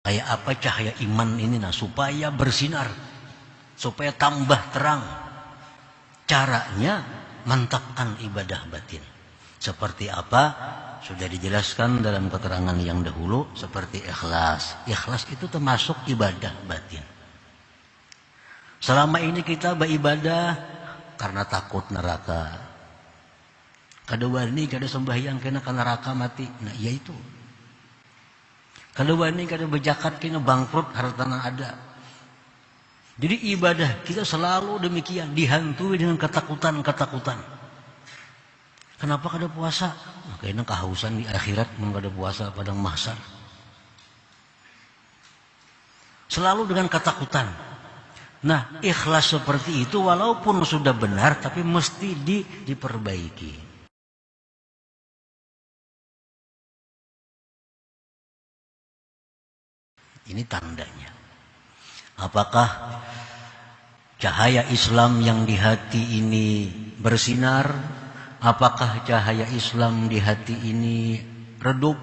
Kayak apa cahaya iman ini? Nah, supaya bersinar, supaya tambah terang. Caranya mantapkan ibadah batin. Seperti apa? Sudah dijelaskan dalam keterangan yang dahulu, seperti ikhlas. Ikhlas itu termasuk ibadah batin. Selama ini kita beribadah karena takut neraka. Kada wani, kada sembahyang kena neraka mati. Nah, iya itu. Kada wani, kada berzakat kena bangkrut hartana ada. Jadi ibadah kita selalu demikian, dihantui dengan ketakutan-ketakutan. Kenapa kada puasa? Nah, kayaknya kehausan di akhirat kada puasa padang mahsyar. Selalu dengan ketakutan. Nah, ikhlas seperti itu walaupun sudah benar tapi mesti diperbaiki. Ini tandanya. Apakah cahaya Islam yang di hati ini bersinar? Apakah cahaya Islam di hati ini redup?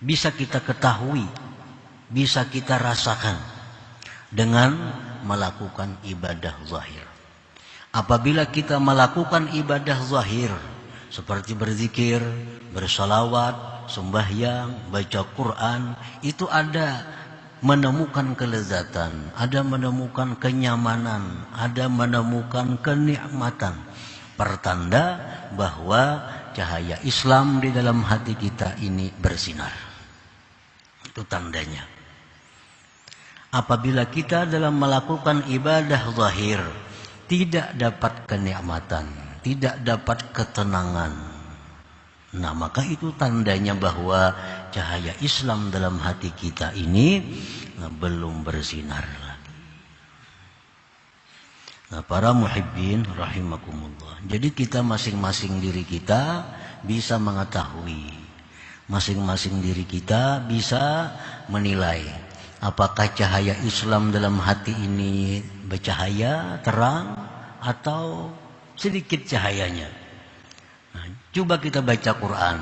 Bisa kita ketahui, bisa kita rasakan dengan melakukan ibadah zahir. Apabila kita melakukan ibadah zahir seperti berzikir, bersalawat, sembahyang, baca Quran, itu ada menemukan kelezatan, ada menemukan kenyamanan, ada menemukan kenikmatan. Pertanda bahwa cahaya Islam di dalam hati kita ini bersinar. Itu tandanya. Apabila kita dalam melakukan ibadah zahir tidak dapat kenikmatan, tidak dapat ketenangan, nah maka itu tandanya bahwa cahaya Islam dalam hati kita ini belum bersinar lagi. Nah, para muhibbin rahimakumullah. Jadi kita masing-masing diri kita bisa mengetahui, masing-masing diri kita bisa menilai apakah cahaya Islam dalam hati ini bercahaya, terang, atau sedikit cahayanya. Nah, coba kita baca Quran,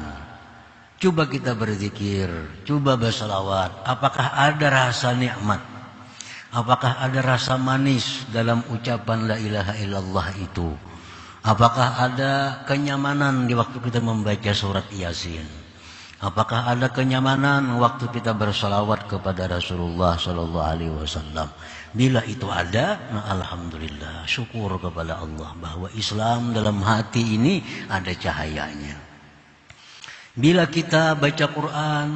coba kita berzikir, coba bersalawat. Apakah ada rasa nikmat? Apakah ada rasa manis dalam ucapan la ilaha illallah itu? Apakah ada kenyamanan di waktu kita membaca surat Yasin? Apakah ada kenyamanan waktu kita bersalawat kepada Rasulullah sallallahu alaihi wasallam? Bila itu ada, nah alhamdulillah, syukur kepada Allah bahwa Islam dalam hati ini ada cahayanya. Bila kita baca Quran,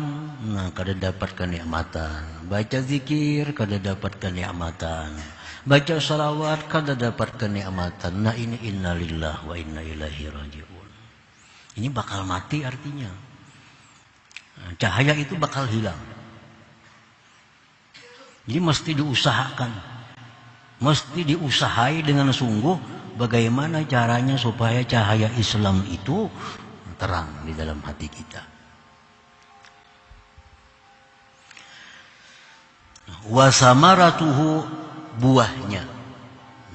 nah kada dapat kenikmatan. Baca zikir, kada dapat kenikmatan. Baca salawat, kada dapat kenikmatan. Nah ini innalillah wa inna ilaihi raji'un. Ini bakal mati artinya. Cahaya itu bakal hilang. Jadi mesti diusahakan, mesti diusahai dengan sungguh bagaimana caranya supaya cahaya Islam itu terang di dalam hati kita. Wa samaratuhu, buahnya.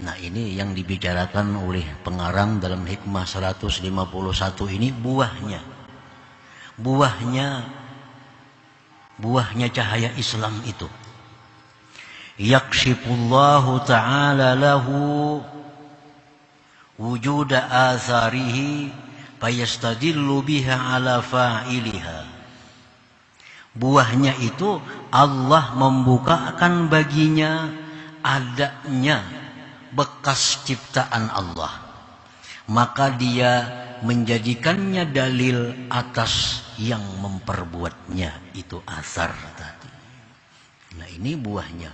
Nah ini yang dibicarakan oleh pengarang dalam hikmah 151 ini, buahnya. Buahnya cahaya Islam itu. Yakshifullahu ta'ala lahu wujuda atharihi fayastadillu biha ala fa'iliha. Buahnya itu Allah membukakan baginya adanya bekas ciptaan Allah, maka dia menjadikannya dalil atas yang memperbuatnya, itu asar tadi. Nah ini buahnya.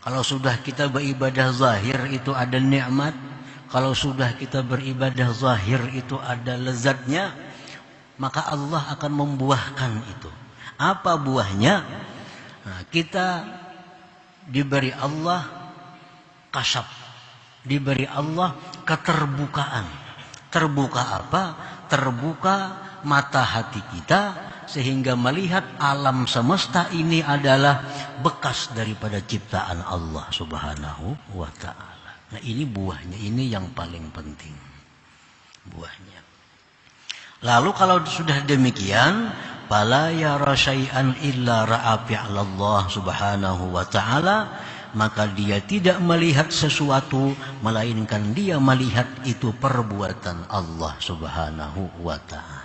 Kalau sudah kita beribadah zahir itu ada nikmat, kalau sudah kita beribadah zahir itu ada lezatnya, maka Allah akan membuahkan itu. Apa buahnya? Nah, kita diberi Allah kasyaf, diberi Allah keterbukaan. Terbuka apa? Terbuka mata hati kita sehingga melihat alam semesta ini adalah bekas daripada ciptaan Allah Subhanahu wa ta'ala. Nah ini buahnya, ini yang paling penting, buahnya. Lalu kalau sudah demikian, fala yara syai'an illa ra'a fi'lallah subhanahu wa ta'ala, maka dia tidak melihat sesuatu melainkan dia melihat itu perbuatan Allah subhanahu wa ta'ala.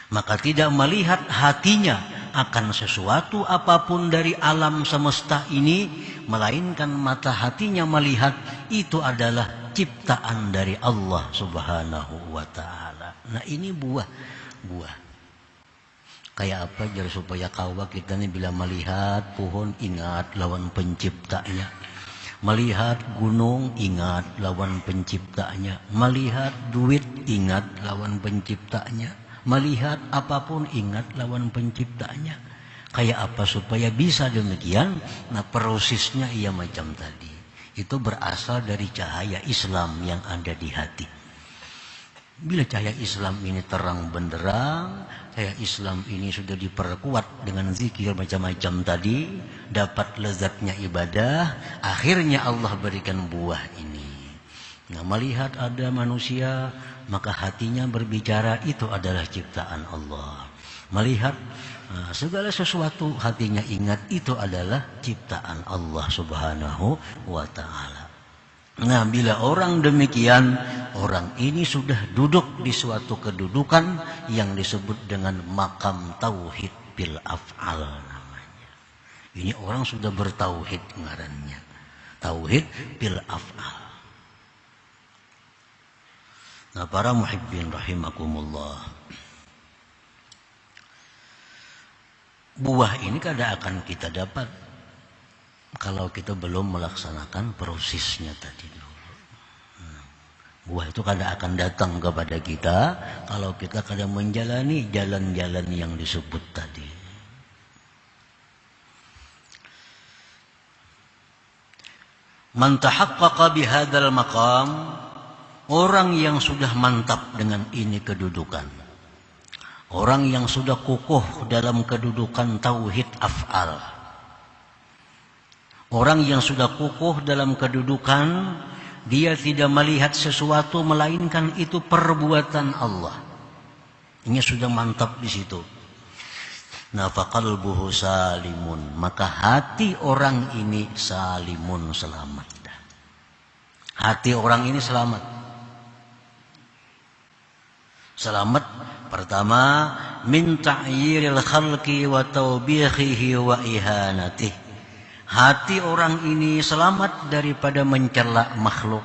Maka tidak melihat hatinya akan sesuatu apapun dari alam semesta ini, melainkan mata hatinya melihat itu adalah ciptaan dari Allah subhanahu wa ta'ala. Nah ini buah. Kayak apa jar supaya kawa kita nih bila melihat pohon ingat lawan penciptanya. Melihat gunung ingat lawan penciptanya. Melihat duit ingat lawan penciptanya. Melihat apapun ingat lawan penciptanya. Kayak apa supaya bisa demikian? Nah prosesnya ia macam tadi. Itu berasal dari cahaya Islam yang ada di hati. Bila cahaya Islam ini terang benderang, cahaya Islam ini sudah diperkuat dengan zikir macam-macam tadi, dapat lezatnya ibadah, akhirnya Allah berikan buah ini. Nah, melihat ada manusia, maka hatinya berbicara itu adalah ciptaan Allah. Melihat segala sesuatu hatinya ingat itu adalah ciptaan Allah subhanahu wa ta'ala. Nah bila orang demikian, orang ini sudah duduk di suatu kedudukan yang disebut dengan makam tauhid bil af'al namanya. Ini orang sudah bertauhid ngarannya. Tauhid bil af'al. Nah para muhibbin rahimakumullah. Buah ini kada akan kita dapat kalau kita belum melaksanakan prosesnya tadi dulu. Buah itu kada akan datang kepada kita kalau kita kada menjalani jalan-jalan yang disebut tadi. Man tahaqqaqa bihadzal maqam, orang yang sudah mantap dengan ini kedudukan. Orang yang sudah kukuh dalam kedudukan tauhid af'al. Orang yang sudah kukuh dalam kedudukan, dia tidak melihat sesuatu melainkan itu perbuatan Allah. Ini sudah mantap di situ. Nah, faqalbuhu salimun, maka hati orang ini salimun, selamat. Hati orang ini selamat. Selamat pertama min ta'yiril khalqi wa tawbihihi wa ihanatihi. Hati orang ini selamat daripada mencela makhluk,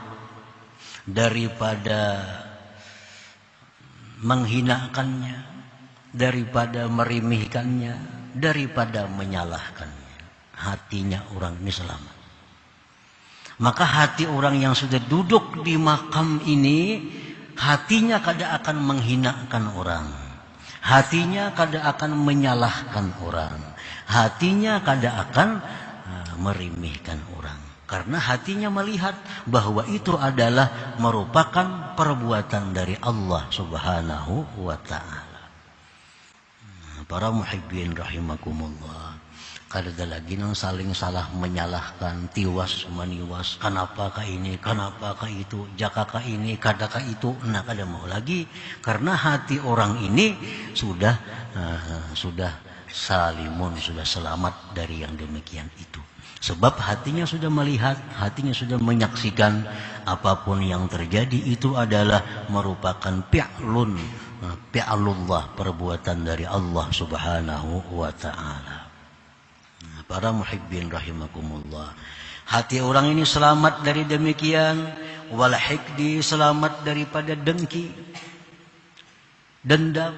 daripada menghinakannya, daripada merimihkannya, daripada menyalahkannya. Hatinya orang ini selamat. Maka hati orang yang sudah duduk di makam ini, hatinya kada akan menghinakan orang. Hatinya kada akan menyalahkan orang. Hatinya kada akan merimihkan orang. Karena hatinya melihat bahwa itu adalah merupakan perbuatan dari Allah subhanahu wa ta'ala. Para muhibbin rahimakumullah. Kada ada lagi yang saling salah menyalahkan, tiwas maniwas, kenapakah ini, kenapakah itu, jakakah ini, kadakah itu. Nah kada mau lagi. Karena hati orang ini sudah salimun, sudah selamat dari yang demikian itu. Sebab hatinya sudah melihat, hatinya sudah menyaksikan apapun yang terjadi itu adalah merupakan fi'lullah, perbuatan dari Allah subhanahu wa ta'ala. Para muhibbin rahimakumullah. Hati orang ini selamat dari demikian. Wal hikdi, selamat daripada dengki, dendam.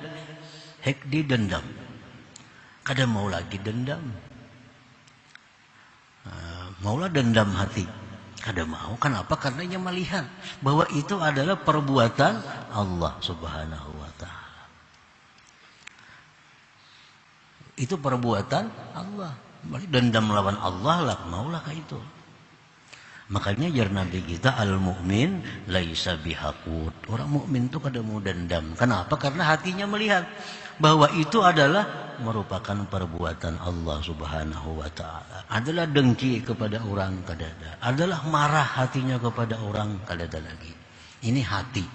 Hikdi, dendam. Kada mau lagi dendam. Maulah dendam hati. Kada mau. Kenapa? Karena ia melihat bahwa itu adalah perbuatan Allah subhanahu wa ta'ala. Itu perbuatan Allah. Dendam melawan Allah lah. Maulah kayak itu. Makanya jar Nabi kita al-mu'min laisa bihaqud. Orang mukmin itu kada mau dendam. Kenapa? Karena hatinya melihat bahwa itu adalah merupakan perbuatan Allah subhanahu wa ta'ala. Adalah dengki kepada orang, kada ada. Adalah marah hatinya kepada orang, kada ada lagi. Ini hati.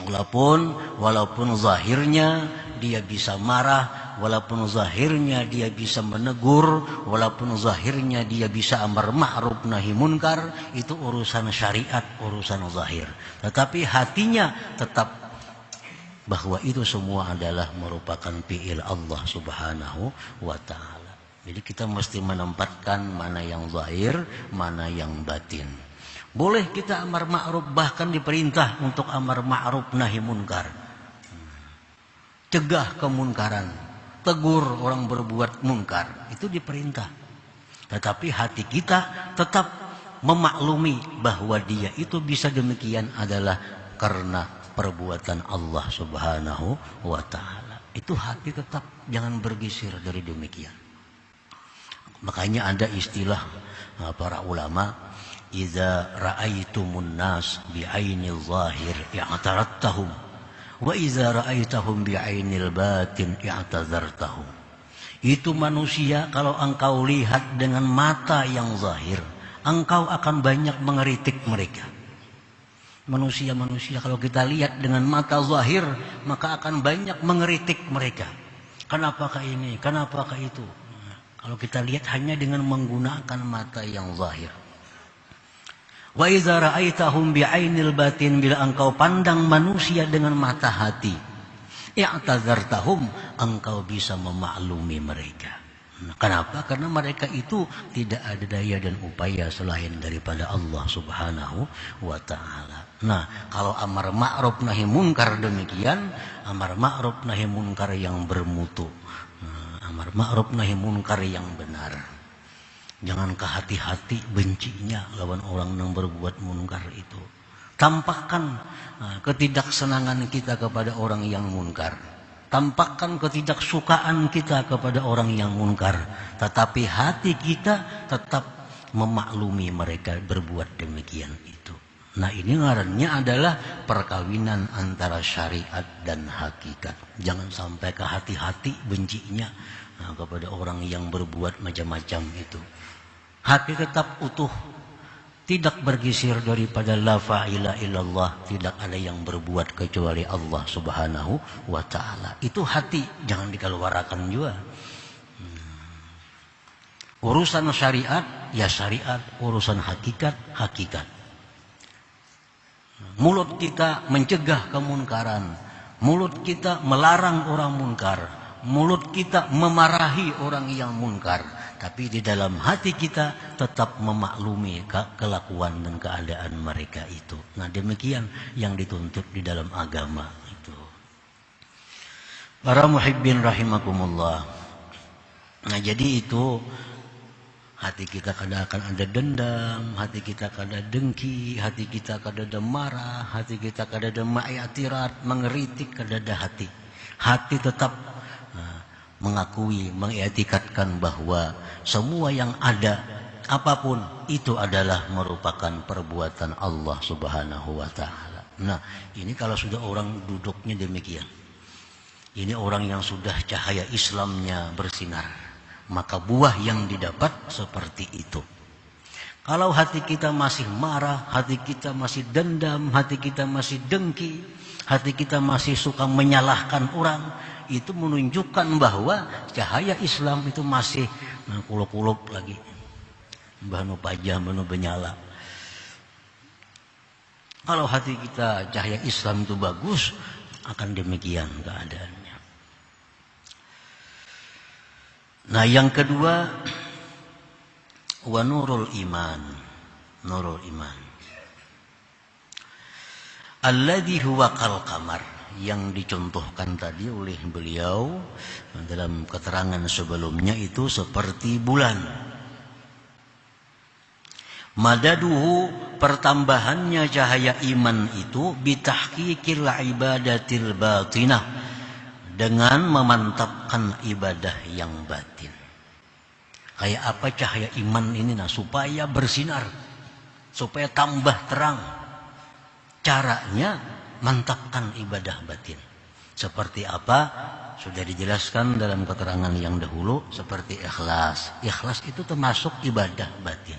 Walaupun zahirnya dia bisa marah, walaupun zahirnya dia bisa menegur, walaupun zahirnya dia bisa amar ma'ruf nahi munkar, itu urusan syariat, urusan zahir. Tetapi hatinya tetap bahwa itu semua adalah merupakan fi'il Allah Subhanahu wa ta'ala. Jadi kita mesti menempatkan mana yang zahir, mana yang batin. Boleh kita amar ma'ruf, bahkan diperintah untuk amar ma'ruf nahi munkar. Cegah kemunkaran, tegur orang berbuat munkar, itu diperintah. Tetapi hati kita tetap memaklumi bahwa dia itu bisa demikian adalah karena perbuatan Allah Subhanahu wa ta'ala. Itu hati tetap jangan bergeser dari demikian. Makanya ada istilah para ulama, idza ra'aitumun nas bi'ainil zahir i'tarattahum wa idza ra'aitahum bi'ainil batin i'tazartahum. Itu manusia kalau engkau lihat dengan mata yang zahir, engkau akan banyak mengeritik mereka. Manusia-manusia kalau kita lihat dengan mata zahir, maka akan banyak mengeritik mereka. Kenapakah ini? Kenapakah itu? Kalau kita lihat hanya dengan menggunakan mata yang zahir. Wa idza ra'aitahum bi'ainil batin, bila engkau pandang manusia dengan mata hati, i'tazartahum, engkau bisa memaklumi mereka. Kenapa? Karena mereka itu tidak ada daya dan upaya selain daripada Allah Subhanahu wa ta'ala. Nah, kalau amar ma'ruf nahi munkar demikian, amar ma'ruf nahi munkar yang bermutu, amar ma'ruf nahi munkar yang benar. Jangan kehati-hati bencinya lawan orang yang berbuat munkar itu. Tampakkan ketidaksenangan kita kepada orang yang munkar. Tampakkan ketidaksukaan kita kepada orang yang munkar. Tetapi hati kita tetap memaklumi mereka berbuat demikian itu. Nah, ini ngarannya adalah perkawinan antara syariat dan hakikat. Jangan sampai kehati-hati bencinya kepada orang yang berbuat macam-macam itu. Hati tetap utuh, tidak bergeser daripada la fa'ila illallah, tidak ada yang berbuat kecuali Allah Subhanahu wa ta'ala. Itu hati, jangan dikeluarkan juga. Urusan syariat, ya syariat. Urusan hakikat, hakikat. Mulut kita mencegah kemunkaran, mulut kita melarang orang munkar, mulut kita memarahi orang yang munkar. Tapi di dalam hati kita tetap memaklumi kelakuan dan keadaan mereka itu. Nah, demikian yang dituntut di dalam agama itu. Para muhibbin rahimakumullah. Nah, jadi itu hati kita kadang akan ada dendam, hati kita kadang dengki, hati kita kadang ada marah, hati kita kadang ada ma'atirat, mengeritik, kadang ada hati. Hati tetap mengakui, mengetikatkan bahwa semua yang ada, apapun itu adalah merupakan perbuatan Allah Subhanahu wa ta'ala. Nah, ini kalau sudah orang duduknya demikian, ini orang yang sudah cahaya Islamnya bersinar, maka buah yang didapat seperti itu. Kalau hati kita masih marah, hati kita masih dendam, hati kita masih dengki, hati kita masih suka menyalahkan orang, itu menunjukkan bahwa cahaya Islam itu masih kulup-kulup lagi, banu pajah, banu benyala. Kalau hati kita cahaya Islam itu bagus, akan demikian keadaannya. Nah, yang kedua, wa nurul iman, nurul iman, alladhi huwa kal qamar, yang dicontohkan tadi oleh beliau dalam keterangan sebelumnya itu seperti bulan. Madaduhu, pertambahannya cahaya iman itu bitahqiqil ibadatil batinah, dengan memantapkan ibadah yang batin. Kayak apa cahaya iman ini? Nah, supaya bersinar, supaya tambah terang. Caranya mantapkan ibadah batin. Seperti apa? Sudah dijelaskan dalam keterangan yang dahulu, seperti ikhlas. Ikhlas itu termasuk ibadah batin.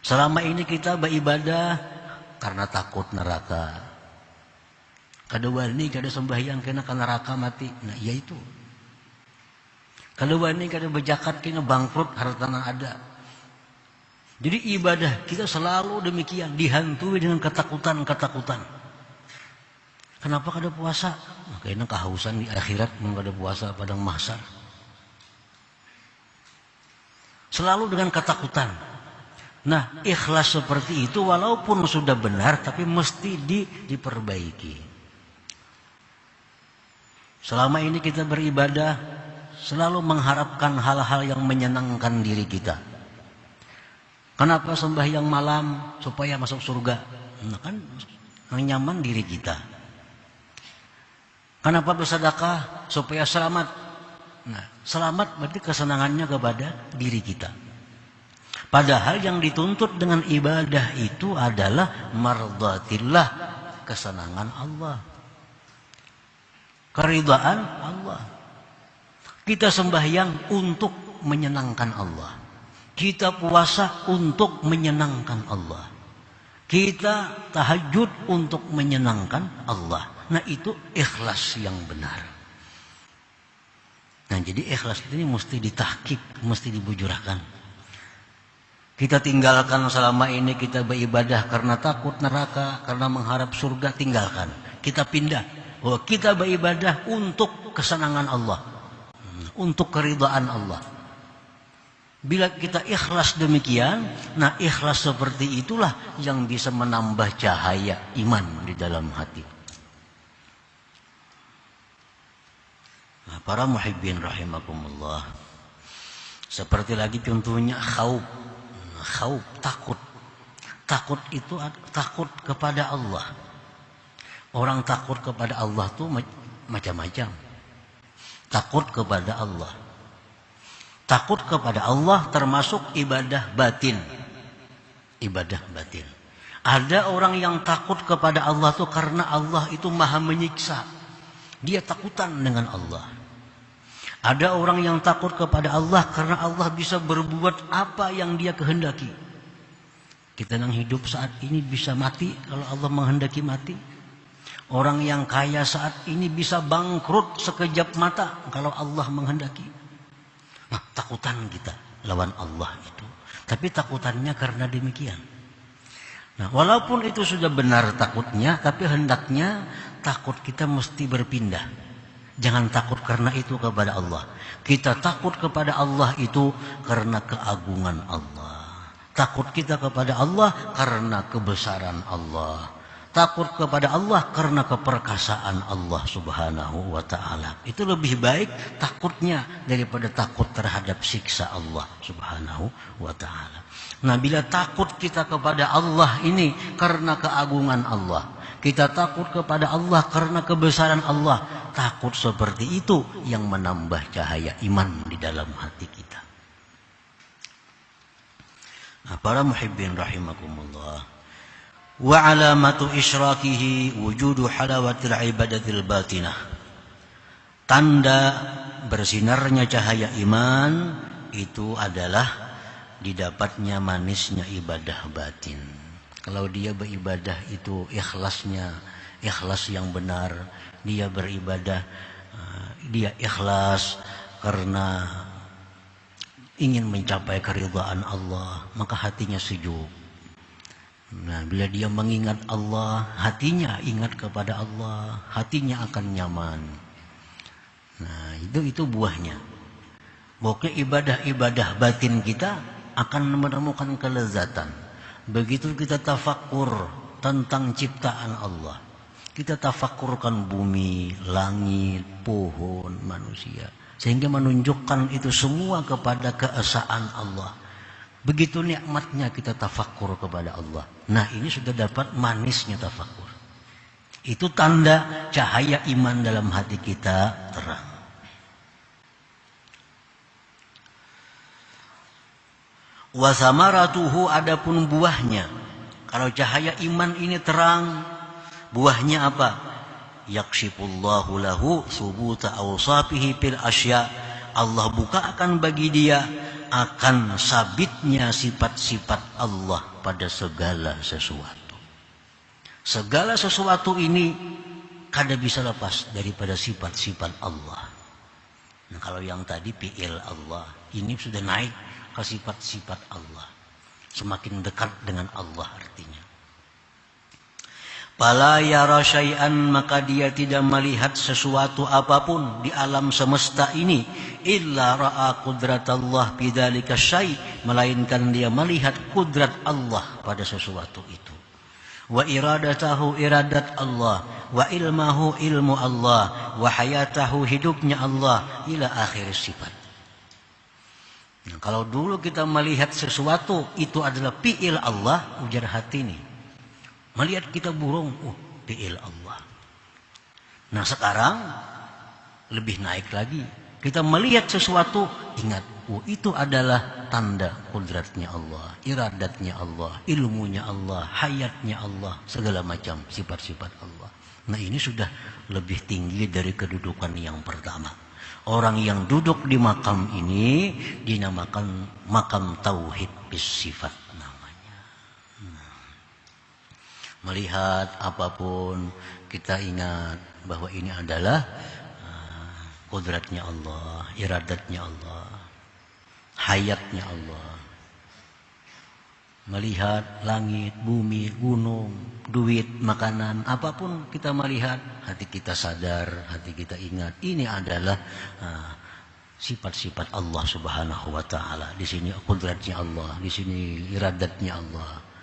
Selama ini kita beribadah karena takut neraka, Kada wani kada sembahyang kena neraka mati. Nah, iya itu. Kada wani kada berzakat kena bangkrut hartana ada. Jadi ibadah kita selalu demikian, dihantui dengan ketakutan-ketakutan. Kenapa kada puasa? Kayaknya kehausan di akhirat mun kada puasa padang mahsyar. Selalu dengan ketakutan. Nah, ikhlas seperti itu walaupun sudah benar tapi mesti diperbaiki. Selama ini kita beribadah selalu mengharapkan hal-hal yang menyenangkan diri kita. Kenapa sembahyang malam? Supaya masuk surga. Nah, kan yang nyaman diri kita. Kenapa bersedekah? Supaya selamat. Nah, selamat berarti kesenangannya kepada diri kita. Padahal yang dituntut dengan ibadah itu adalah mardatillah, kesenangan Allah, keridhaan Allah. Kita sembahyang untuk menyenangkan Allah. Kita puasa untuk menyenangkan Allah. Kita tahajud untuk menyenangkan Allah. Nah, itu ikhlas yang benar. Nah, jadi ikhlas ini mesti ditahqiq, mesti dibujurkan. Kita tinggalkan selama ini kita beribadah karena takut neraka, karena mengharap surga, tinggalkan. Kita pindah. Oh, kita beribadah untuk kesenangan Allah, untuk keridhaan Allah. Bila kita ikhlas demikian, nah ikhlas seperti itulah yang bisa menambah cahaya iman di dalam hati. Nah, para muhibbin rahimakumullah. Seperti lagi contohnya khauf, takut. Takut itu takut kepada Allah. Orang takut kepada Allah tuh macam-macam. Takut kepada Allah. Takut kepada Allah termasuk ibadah batin. Ibadah batin. Ada orang yang takut kepada Allah tuh karena Allah itu maha menyiksa. Dia takutan dengan Allah. Ada orang yang takut kepada Allah karena Allah bisa berbuat apa yang dia kehendaki. Kita yang hidup saat ini bisa mati kalau Allah menghendaki mati. Orang yang kaya saat ini bisa bangkrut sekejap mata kalau Allah menghendaki. Nah, takutan kita lawan Allah itu. Tapi takutannya karena demikian. Nah, walaupun itu sudah benar takutnya, tapi hendaknya takut kita mesti berpindah. Jangan takut karena itu kepada Allah. Kita takut kepada Allah itu karena keagungan Allah. Takut kita kepada Allah karena kebesaran Allah. Takut kepada Allah karena keperkasaan Allah subhanahu wa ta'ala. Itu lebih baik takutnya daripada takut terhadap siksa Allah subhanahu wa ta'ala. Nah, bila takut kita kepada Allah ini karena keagungan Allah, kita takut kepada Allah karena kebesaran Allah, takut seperti itu yang menambah cahaya iman di dalam hati kita. Nah, para muhibbin rahimakumullah. Wa alamatu isyrakihi wujudu halawatil ibadatil batinah. Tanda bersinarnya cahaya iman itu adalah didapatnya manisnya ibadah batin. Kalau dia beribadah itu ikhlasnya, ikhlas yang benar, dia beribadah, dia ikhlas karena ingin mencapai keridhaan Allah, maka hatinya sejuk. Nah, bila dia mengingat Allah, hatinya ingat kepada Allah, hatinya akan nyaman. Nah, itu buahnya. Pokoknya ibadah-ibadah batin kita akan menemukan kelezatan. Begitu kita tafakkur tentang ciptaan Allah, kita tafakkurkan bumi, langit, pohon, manusia, sehingga menunjukkan itu semua kepada keesaan Allah. Begitu nikmatnya kita tafakkur kepada Allah. Nah, ini sudah dapat manisnya tafakkur. Itu tanda cahaya iman dalam hati kita terang. Wa samaratuhu, adapun buahnya. Kalau cahaya iman ini terang, buahnya apa? Yakshifullahu lahu subuta awsafihi fil asya. Allah bukakan bagi dia akan sabitnya sifat-sifat Allah pada segala sesuatu. Segala sesuatu ini kada bisa lepas daripada sifat-sifat Allah. Nah, kalau yang tadi fi'il Allah, ini sudah naik ke sifat-sifat Allah. Semakin dekat dengan Allah artinya. Fala yara syai'an, maka dia tidak melihat sesuatu apapun di alam semesta ini illa ra'a qudratallah bidzalika syai', melainkan dia melihat kudrat Allah pada sesuatu itu. Wa iradatahu iradat Allah, wa ilmahu ilmu Allah, wa hayatahu hidupnya Allah, ila akhir sifat. Nah, kalau dulu kita melihat sesuatu itu adalah fi'il Allah, ujar hati ini. Melihat kita burung, fi'il Allah. Nah sekarang lebih naik lagi. Kita melihat sesuatu, ingat, itu adalah tanda kudratnya Allah, iradatnya Allah, ilmunya Allah, hayatnya Allah, segala macam sifat-sifat Allah. Nah ini sudah lebih tinggi dari kedudukan yang pertama. Orang yang duduk di makam ini dinamakan makam tauhid bis sifat. Melihat apapun kita ingat bahwa ini adalah kudratnya Allah, iradatnya Allah, hayatnya Allah. Melihat langit, bumi, gunung, duit, makanan, apapun kita melihat, hati kita sadar, hati kita ingat ini adalah sifat-sifat Allah Subhanahu wa taala. Di sini kudratnya Allah, di sini iradatnya Allah.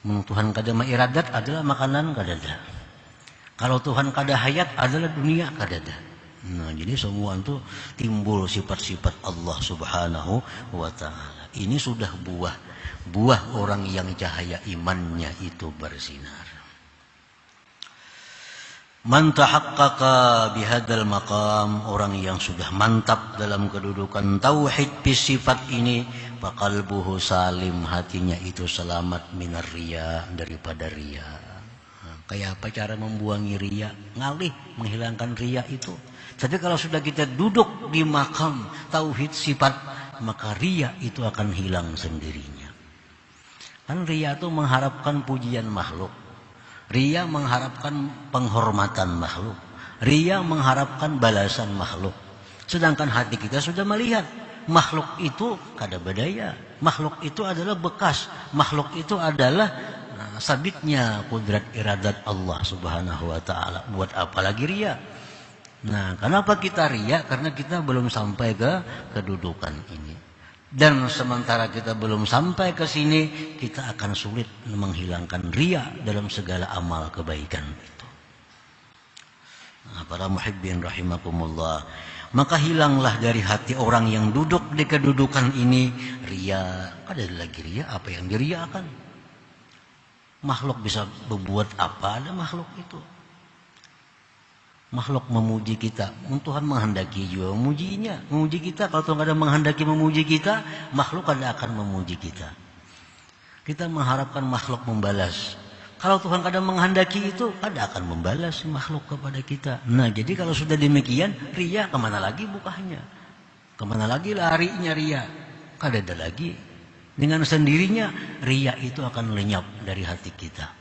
Tuhan kada iradat adalah makanan kadada. Kalau Tuhan kada hayat adalah dunia kadada. Nah, jadi semua itu timbul sifat-sifat Allah Subhanahu wa taala. Ini sudah buah orang yang cahaya imannya itu bersinar. Man tahaqqaqa bihadzal maqam, orang yang sudah mantap dalam kedudukan tauhid sifat ini, faqalbuhu salim, hatinya itu selamat minar riya, daripada riya. Nah, kayak apa cara membuangi riya? Ngalih, menghilangkan riya itu. Tapi kalau sudah kita duduk di makam tauhid sifat, maka riya itu akan hilang sendirinya. Kan riya itu mengharapkan pujian makhluk. Riya mengharapkan penghormatan makhluk. Riya mengharapkan balasan makhluk. Sedangkan hati kita sudah melihat makhluk itu kada berdaya. Makhluk itu adalah bekas. Makhluk itu adalah sabitnya kudrat iradat Allah Subhanahu wa taala. Buat apa lagi riya? Nah, kenapa kita riya? Karena kita belum sampai ke kedudukan ini. Dan sementara kita belum sampai ke sini, kita akan sulit menghilangkan riya dalam segala amal kebaikan itu. Nah, para muhibbin rahimakumullah, maka hilanglah dari hati orang yang duduk di kedudukan ini riya. Ada lagi riya, apa yang diriakan? Makhluk bisa berbuat apa ada makhluk itu? Makhluk memuji kita, Tuhan menghendaki juga memuji kita. Kalau Tuhan ada menghendaki memuji kita, makhluk kada akan memuji kita. Kita mengharapkan makhluk membalas. Kalau Tuhan kada menghendaki itu, kada akan membalas makhluk kepada kita. Nah, jadi kalau sudah demikian, riya kemana lagi bukanya? Kemana lagi larinya riya? Kada ada lagi. Dengan sendirinya, riya itu akan lenyap dari hati kita.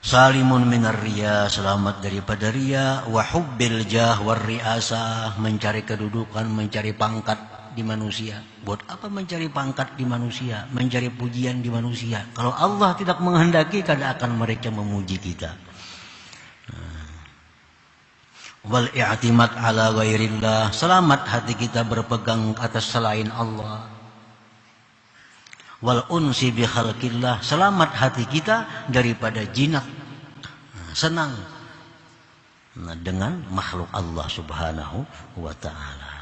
Salimun minar riya, selamat daripada riya, wa hubbil jah war riasah, mencari kedudukan, mencari pangkat di manusia. Buat apa mencari pangkat di manusia, mencari pujian di manusia? Kalau Allah tidak menghendaki, kada akan mereka memuji kita. Wal i'timad ala ghairillah, selamat hati kita berpegang atas selain Allah. Wal unsi bi khalqillah, selamat hati kita daripada jinak, senang dengan makhluk Allah Subhanahu wa taala.